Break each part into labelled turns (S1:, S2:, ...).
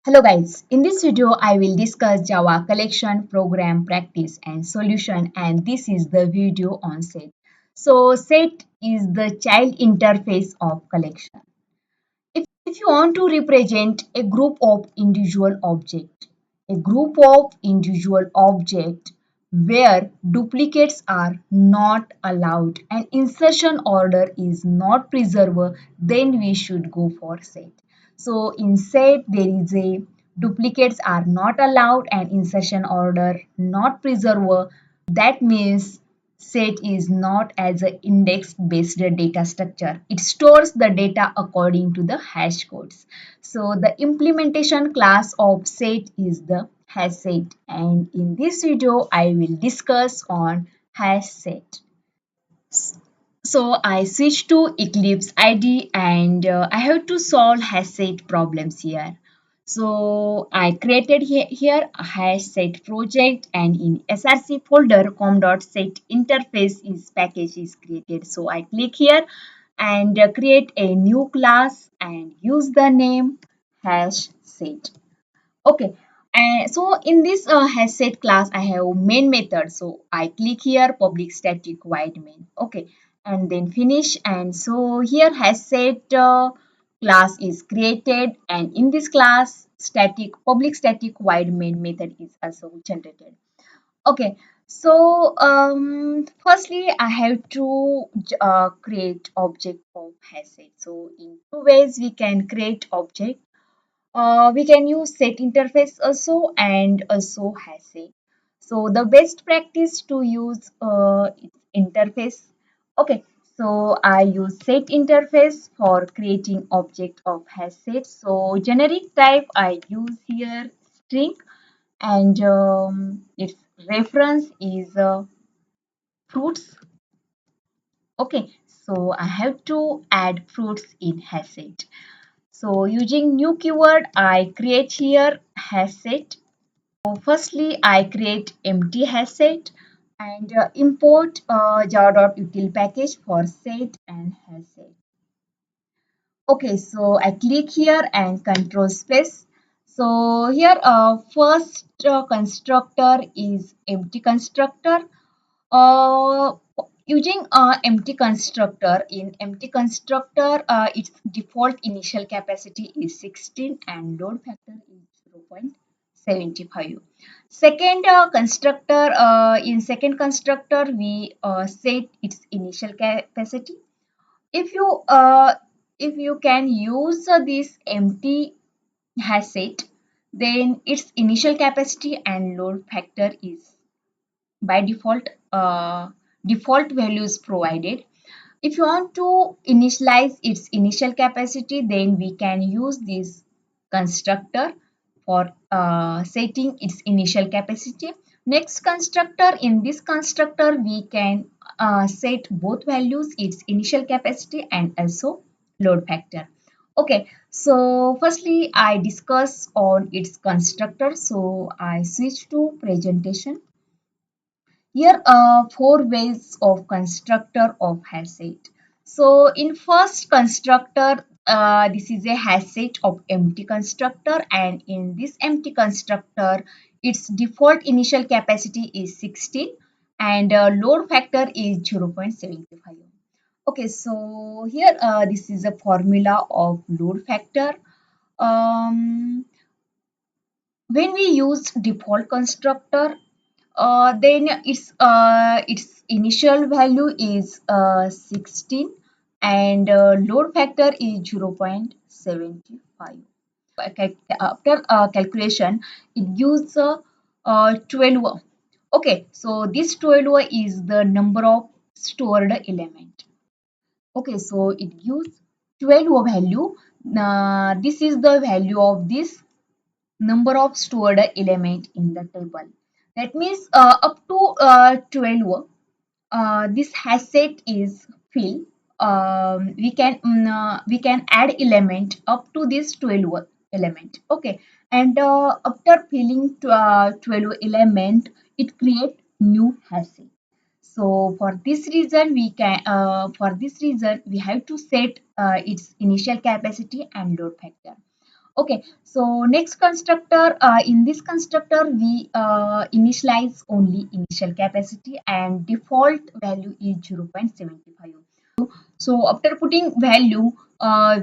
S1: Hello guys, in this video I will discuss Java collection, program, practice and solution, and this is the video on set. So set is the child interface of collection. If you want to represent a group of individual objects, a group of individual objects where duplicates are not allowed and insertion order is not preserved, then we should go for set. So in set there is a duplicates are not allowed and insertion order not preserved. That means set is not as an index-based data structure. It stores the data according to the hash codes. So the implementation class of set is the HashSet, and in this video I will discuss on HashSet. So I switch to Eclipse IDE and I have to solve HashSet problems here. So I created here a HashSet project, and in src folder com.set interface is package is created. So I click here and create a new class and use the name HashSet. Okay, and so in this HashSet class, I have main method. So I click here public static void main. Okay, and then finish. And so here HashSet class is created, and in this class, static public static void main method is also generated. Okay, so firstly, I have to create object of HashSet. So in two ways we can create object. We can use set interface also and also HashSet. So the best practice to use interface. Okay, so I use set interface for creating object of HashSet. So generic type I use here string, and its reference is fruits. Okay, so I have to add fruits in HashSet. So using new keyword, I create here HashSet. So firstly, I create empty HashSet and import java.util package for set and HashSet. Okay, so I click here and control space. So here first constructor is empty constructor. Uh, Using empty constructor, in empty constructor, its default initial capacity is 16 and load factor is 0.75. Second constructor, in second constructor, we set its initial capacity. If you if you can use this empty hash set, then its initial capacity and load factor is by default values provided. If you want to initialize its initial capacity, then we can use this constructor for setting its initial capacity. Next constructor, in this constructor we can set both values, its initial capacity and also load factor. Okay, so firstly I discuss on its constructor. So I switch to presentation. Here are four ways of constructor of HashSet. So in first constructor, this is a HashSet of empty constructor, and in this empty constructor, its default initial capacity is 16 and load factor is 0.75. Okay, so here this is a formula of load factor. Um, when we use default constructor, then its initial value is 16 and load factor is 0.75. After calculation, it gives 12. Okay, so this 12 is the number of stored element. Okay, so it gives 12 value. This is the value of this number of stored element in the table. That means up to 12, this hash set is filled. We can add element up to this 12 element. Okay, and after filling 12 element, it create new hash set. So for this reason, we have to set its initial capacity and load factor. Okay, so next constructor, in this constructor, we initialize only initial capacity and default value is 0.75. So after putting value,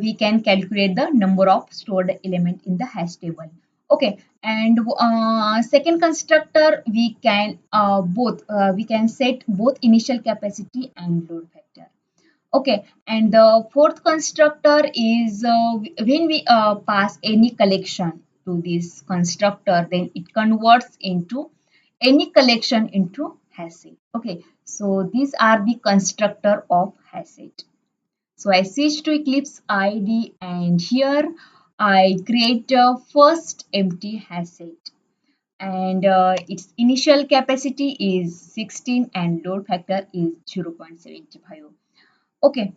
S1: we can calculate the number of stored element in the hash table. Okay, and second constructor, we can set both initial capacity and load factor. Okay, and the fourth constructor is when we pass any collection to this constructor, then it converts into any collection into HashSet. Okay, so these are the constructor of HashSet. So I switch to Eclipse IDE and here I create a first empty HashSet and its initial capacity is 16 and load factor is 0.75. Okay,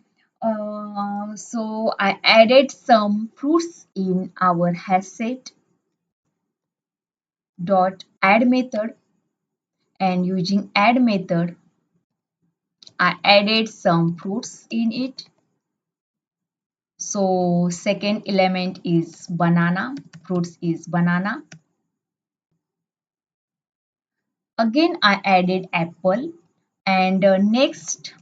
S1: so I added some fruits in our HashSet dot add method and using add method I added some fruits in it. So second element is banana, fruits is banana. Again I added apple and next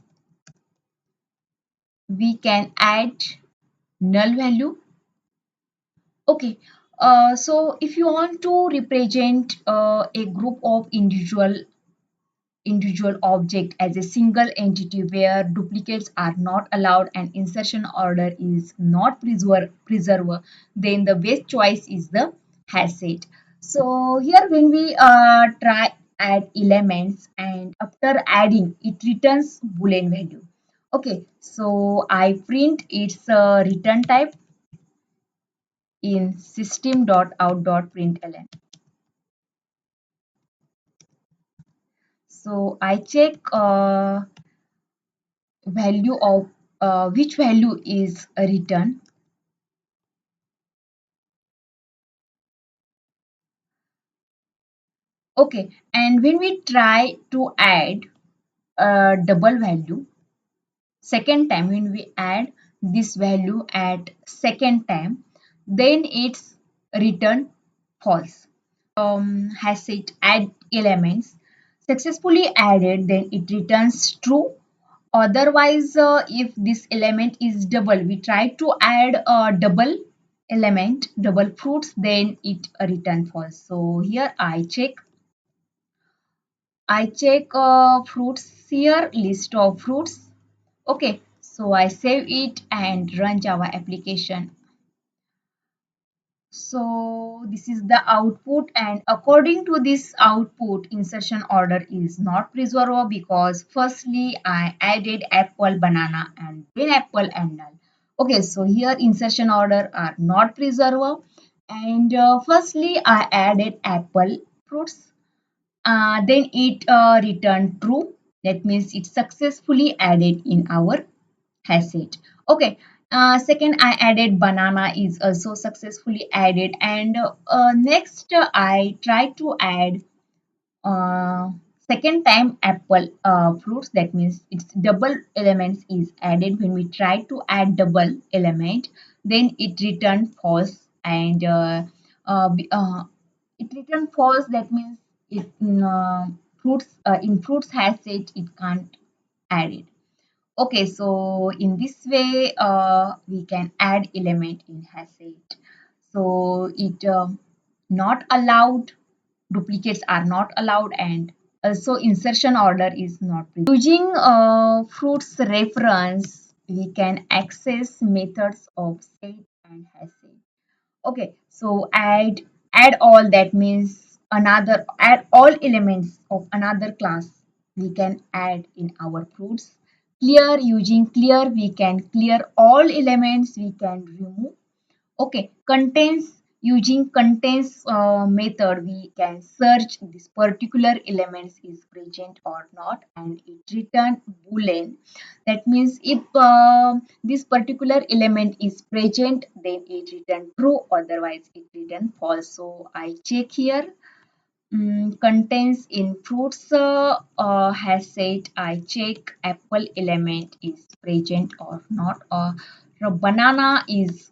S1: we can add null value. Okay, so if you want to represent a group of individual object as a single entity where duplicates are not allowed and insertion order is not preserved, then the best choice is the hash set. So here when we try add elements and after adding it returns boolean value. Okay, so I print its return type in system.out.println. So I check value of which value is returned. Okay, and when we try to add a double value, second time when we add this value at second time, then it's return false. Has it add elements successfully added, then it returns true. Otherwise, if this element is double, we try to add a double element, double fruits, then it return false. So here I check fruits here, list of fruits. Okay, so I save it and run Java application. So this is the output and according to this output insertion order is not preserved because firstly I added apple, banana and then apple and null. Okay, so here insertion order are not preserved and firstly I added apple fruits, then it returned true. That means it successfully added in our HashSet. Okay. Second, I added banana is also successfully added, and next I try to add uh, second time apple fruits. That means it's double elements is added. When we try to add double element, then it return false, and it return false. That means it in fruits has it can't add it. Okay, so in this way, we can add element in HashSet. So it not allowed, duplicates are not allowed, and also insertion order is not present. Using fruits reference, we can access methods of set and HashSet. Okay, so add all, that means another add all elements of another class we can add in our fruits. Clear, using clear we can clear all elements we can remove. Okay, contains, using contains method we can search this particular elements is present or not and it return boolean. That means if this particular element is present then it return true, otherwise it return false. So I check here. Contains in fruits has said I check apple element is present or not, or banana is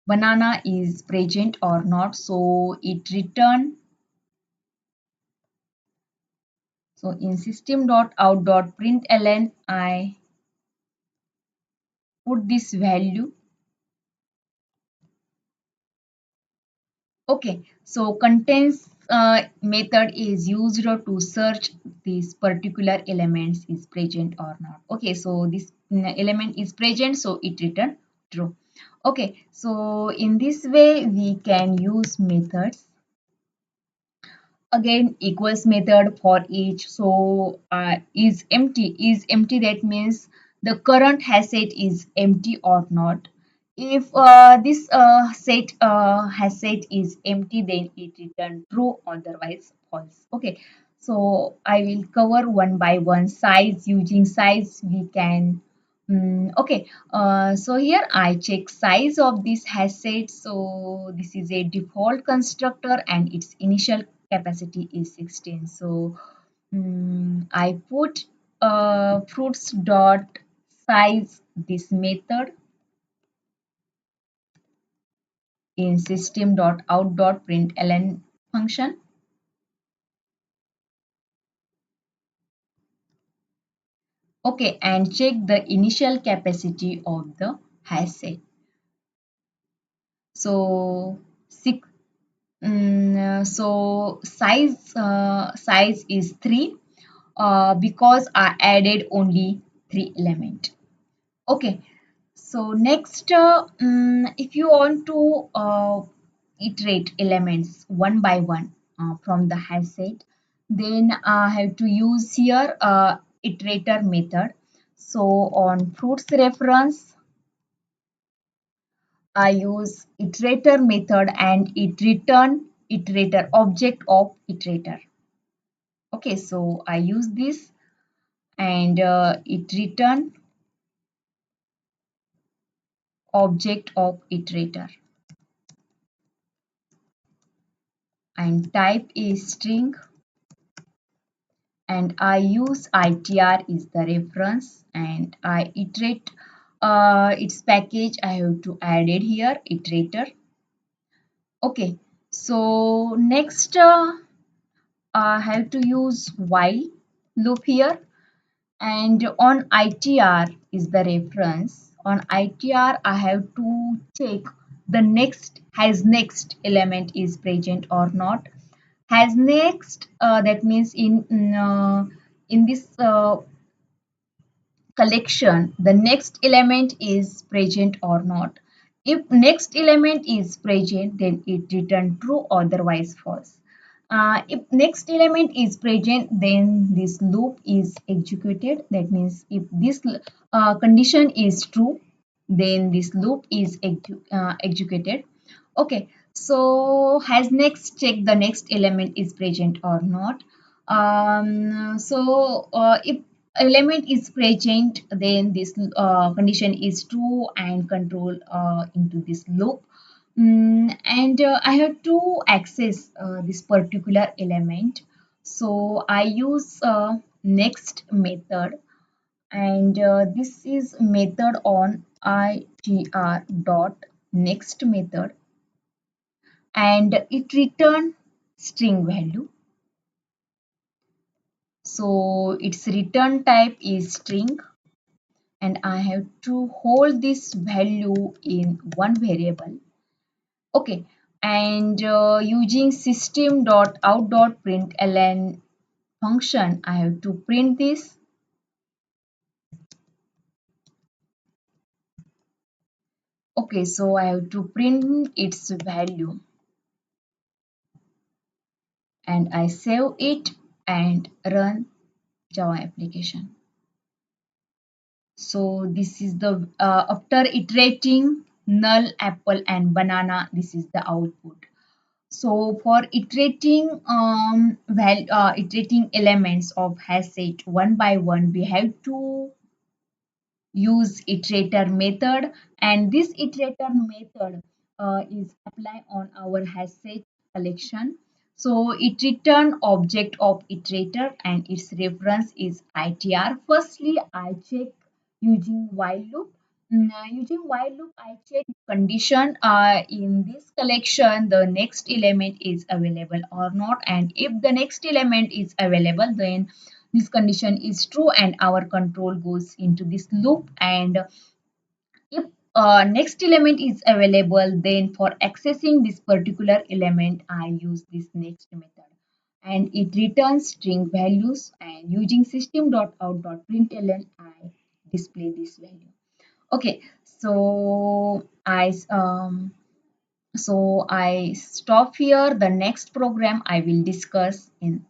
S1: banana is present or not. So it return. So in system.out.println, I put this value. Okay, so contains method is used to search this particular elements is present or not. Okay, so this element is present, so it return true. Okay, so in this way we can use methods. Again, equals method for each. So is empty that means the current hash set is empty or not. If this set hash set is empty, then it return true, otherwise false. Okay, so I will cover one by one. Size, using size we can okay, so here I check size of this hash set. So this is a default constructor and its initial capacity is 16. So I put fruits dot size this method in system dot out dot println function. Okay, and check the initial capacity of the hash set. So six. So size is 3 because I added only 3 element. Okay, so next if you want to iterate elements one by one from the hash set, then I have to use here iterator method. So on fruits reference, I use iterator method and it return iterator object of iterator. Okay, so I use this and it return object of iterator and type is string and I use ITR is the reference and I iterate its package. I have to add it here iterator. Okay, so next I have to use while loop here. And on ITR is the reference. On ITR, I have to check the next element is present or not. Has next that means in this collection, the next element is present or not. If next element is present, then it return true, otherwise false. If next element is present, then this loop is executed. That means if this condition is true, then this loop is executed. Okay, so has next check the next element is present or not. If element is present, then this condition is true and control into this loop. And I have to access this particular element. So I use next method and this is method on itr dot next method and it return string value. So its return type is string and I have to hold this value in one variable. Okay, and using system.out.println function, I have to print this. Okay, so I have to print its value and I save it and run Java application. So this is the after iterating null, apple and banana, this is the output. So for iterating iterating elements of hash set one by one, we have to use iterator method and this iterator method is applied on our hash set collection. So it return object of iterator and its reference is itr. Firstly, I check using while loop. Using while loop, I check condition in this collection, the next element is available or not. And if the next element is available, then this condition is true and our control goes into this loop. And if next element is available, then for accessing this particular element, I use this next method. And it returns string values, and using system.out.println, I display this value. Okay, so I stop here. The next program I will discuss in